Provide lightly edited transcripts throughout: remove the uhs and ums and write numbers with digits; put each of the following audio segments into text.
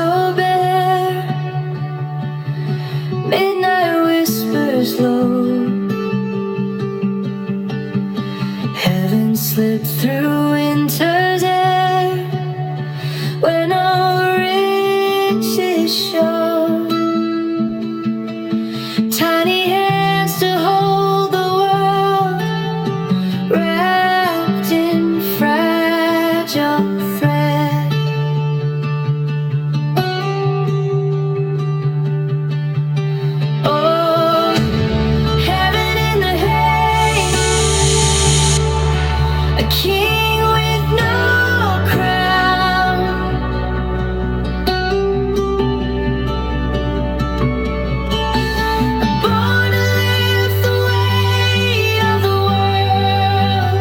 so bare. Midnight whispers low. Heaven slipped through winter's air, when all riches show. Tiny hands to hold the world, wrapped in fragile thread. Oh, heaven in the hay, a king with no crown, born to lift the weight of the world,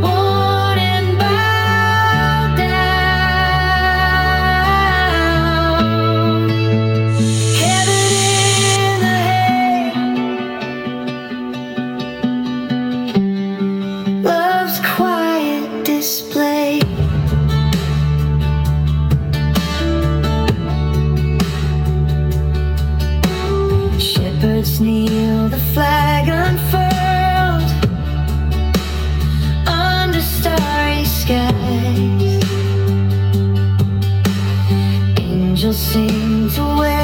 worn and bowed down. Heaven in the hay, love's quiet display. Shepherds kneel, the flag unfurled under starry skies. Angels sing to where